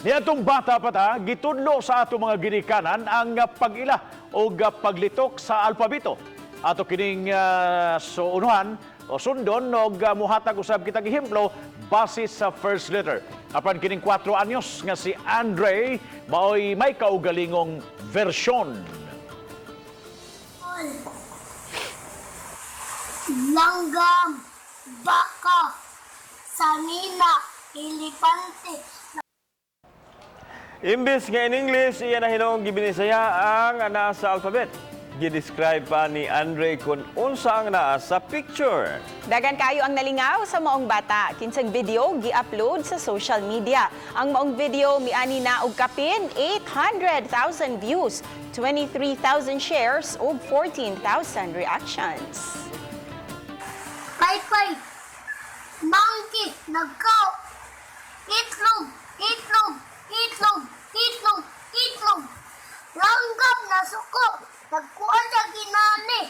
Niadtong bata pa ta, gitudlo sa ato mga ginikanan ang pag-ila o paglitok sa alpabito. Ato kining suunuhan o sundon o muhatag usab kitang ehemplo base sa first letter. Apan kining 4 anyos nga si Andre maoy may kaugalingong Bersyon. Langgam, baka, sanina, elepante. Imbis nga in English, iya na hinong gibinisaya ang naa sa alphabet. Gidescribe pa ni Andre kung unsa ang naa sa picture. Dagan kayo ang nalingaw sa maong bata. Kinsang video gi-upload sa social media. Ang maong video miani na og kapin 800,000 views, 23,000 shares ug 14,000 reactions. Pay, monkey, nagkaw, itlog, itlog, itlog, itlog, itlog. Langgam na suko, nagkuha sa ginani.